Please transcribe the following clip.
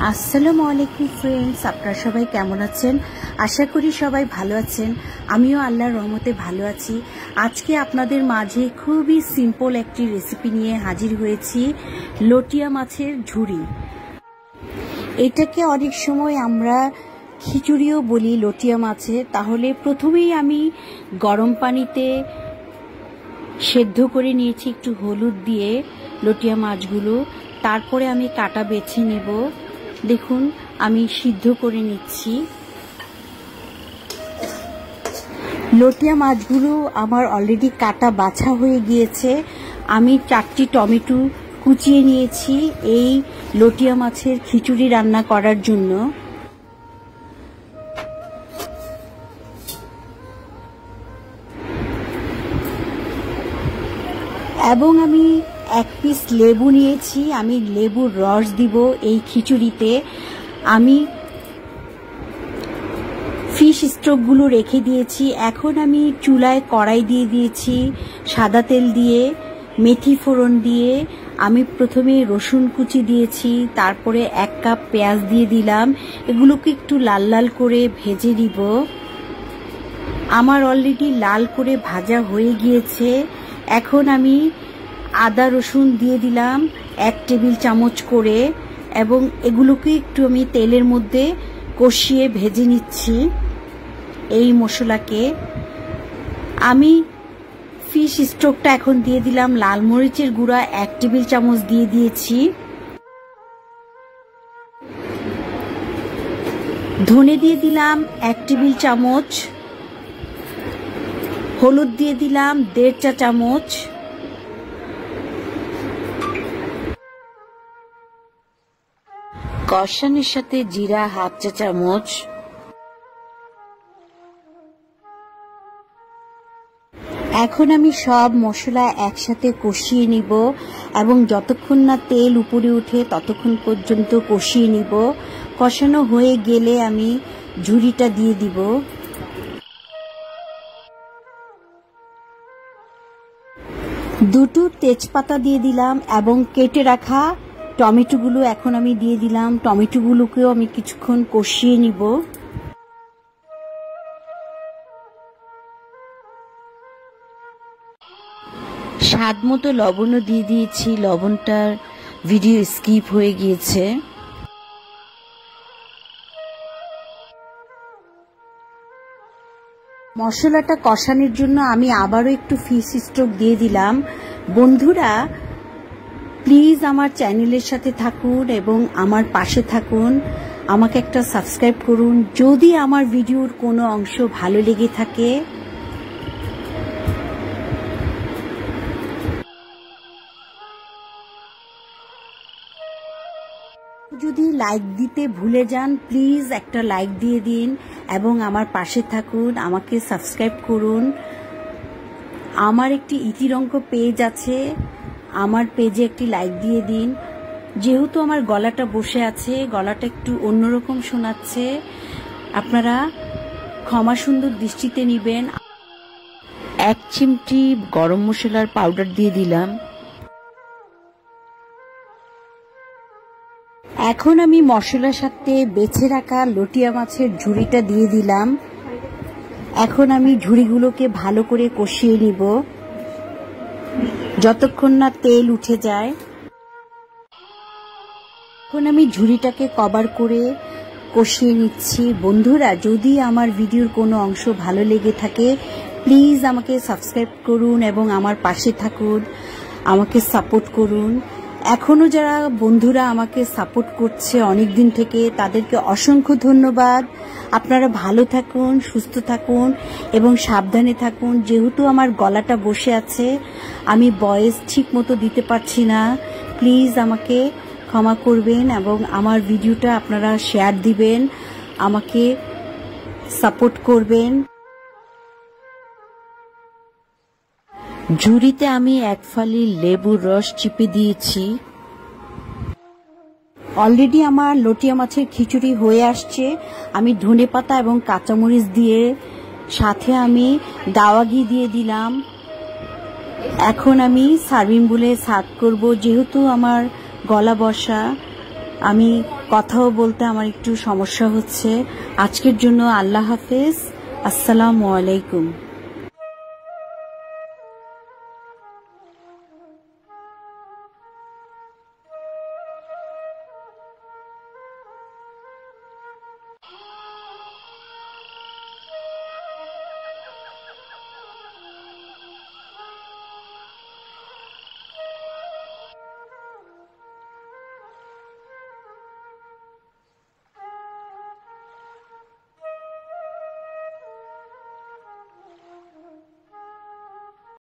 আসসালামু আলাইকুম ফ্রেন্ডস, আপনারা সবাই কেমন আছেন? আশা করি সবাই ভালো আছেন। আমিও আল্লাহর রহমতে ভালো আছি। আজকে আপনাদের মাঝে খুবই সিম্পল একটি রেসিপি নিয়ে হাজির হয়েছি, লটিয়া মাছের ঝুরি। এটাকে অনেক সময় আমরা খিচুড়িও বলি লটিয়া মাছের। তাহলে প্রথমেই আমি গরম পানিতে সেদ্ধ করে নিয়েছি একটু হলুদ দিয়ে লটিয়া মাছগুলো। তারপরে আমি কাটা বেছে নেব। দেখুন, আমি সিদ্ধ করে নিচ্ছি। লটিয়া মাছগুলো আমার অলরেডি কাটা বাছা হয়ে গিয়েছে। আমি 4টি টমেটো কুচিয়ে নিয়েছি এই লটিয়া মাছের খিচুড়ি রান্না করার জন্য। এবং আমি 1 পিস লেবু নিয়েছি। আমি লেবুর রস দিব এই খিচুড়িতে। আমি ফিশ স্টকগুলো রেখে দিয়েছি। এখন আমি চুলায় কড়াই দিয়ে দিয়েছি সাদা তেল দিয়ে, মেথি ফোড়ন দিয়ে। আমি প্রথমে রসুন কুচি দিয়েছি, তারপরে 1 কাপ পেঁয়াজ দিয়ে দিলাম। এগুলোকে একটু লাল লাল করে ভেজে নিব। আমার অলরেডি লাল করে ভাজা হয়ে গিয়েছে। এখন আমি আদা রসুন দিয়ে দিলাম 1 টেবিল চামচ করে, এবং এগুলোকে একটু আমি তেলের মধ্যে কষিয়ে ভেজে নিচ্ছি। এই মশলাকে আমি ফিশ স্টকটা এখন দিয়ে দিলাম। লাল মরিচের গুঁড়া 1 টেবিল চামচ দিয়ে দিয়েছি। ধনে দিয়ে দিলাম 1 টেবিল চামচ। হলুদ দিয়ে দিলাম 1.5 চা চামচ। কষানোর সাথে জিরা 1/2 চা চামচ। এখন আমি সব মশলা একসাথে কষিয়ে নিব, এবং যতক্ষণ না তেল উপরে উঠে ততক্ষণ পর্যন্ত কষিয়ে নিব। কষানো হয়ে গেলে আমি ঝুরিটা দিয়ে দিব। দুটো তেজপাতা দিয়ে দিলাম, এবং কেটে রাখা টমেটোগুলো এখন আমি দিয়ে দিলাম। টমেটোগুলোকেও আমি কিছুক্ষণ কষিয়ে নিব। স্বাদ মতো লবণও দিয়ে দিয়েছি। লবণটার ভিডিও স্কিপ হয়ে গিয়েছে। মশলাটা কষানোর জন্য আমি আবারও একটু ফিশ স্টক দিয়ে দিলাম। বন্ধুরা, প্লিজ আমার চ্যানেলের সাথে থাকুন এবং আমার পাশে থাকুন। আমাকে একটা সাবস্ক্রাইব করুন যদি আমার ভিডিওর কোনো অংশ ভালো লেগে থাকে। যদি লাইক দিতে ভুলে যান, প্লিজ একটা লাইক দিয়ে দিন এবং আমার পাশে থাকুন, আমাকে সাবস্ক্রাইব করুন। আমার একটি ইতিরঙ্ক পেজ আছে, আমার পেজে একটি লাইক দিয়ে দিন। যেহেতু আমার গলাটা বসে আছে, গলাটা একটু অন্যরকম শোনাচ্ছে, আপনারা ক্ষমা সুন্দর দৃষ্টিতে নেবেন। 1 চিমটি গরম মশলার পাউডার দিয়ে দিলাম। এখন আমি মশলার সাথে বেছে রাখা লটিয়া মাছের ঝুড়িটা দিয়ে দিলাম। এখন আমি ঝুড়িগুলোকে ভালো করে কষিয়ে নিব যতক্ষণ না তেল উঠে যায়। এখন আমি ঝুড়িটাকে কভার করে কষিয়ে নিচ্ছি। বন্ধুরা, যদি আমার ভিডিওর কোনো অংশ ভালো লেগে থাকে, প্লিজ আমাকে সাবস্ক্রাইব করুন এবং আমার পাশে থাকুন, আমাকে সাপোর্ট করুন। এখনো যারা বন্ধুরা আমাকে সাপোর্ট করছে অনেক দিন থেকে, তাদেরকে অসংখ্য ধন্যবাদ। আপনারা ভালো থাকুন, সুস্থ থাকুন এবং সাবধানে থাকুন। যেহেতু আমার গলাটা বসে আছে, আমি ভয়েস ঠিক মতো দিতে পারছি না। প্লিজ আমাকে ক্ষমা করবেন এবং আমার ভিডিওটা আপনারা শেয়ার দিবেন, আমাকে সাপোর্ট করবেন। ঝুড়িতে আমি 1 ফালি লেবুর রস চিপে দিয়েছি। অলরেডি আমার লটিয়া মাছের খিচুড়ি হয়ে আসছে। আমি ধনেপাতা এবং কাঁচামরিচ দিয়ে, সাথে আমি দাওয়া ঘি দিয়ে দিলাম। এখন আমি সার্ভিং বলে সার্ভ করব। যেহেতু আমার গলা বসা, আমি কথাও বলতে আমার একটু সমস্যা হচ্ছে। আজকের জন্য আল্লাহ হাফেজ, আসসালামু আলাইকুম।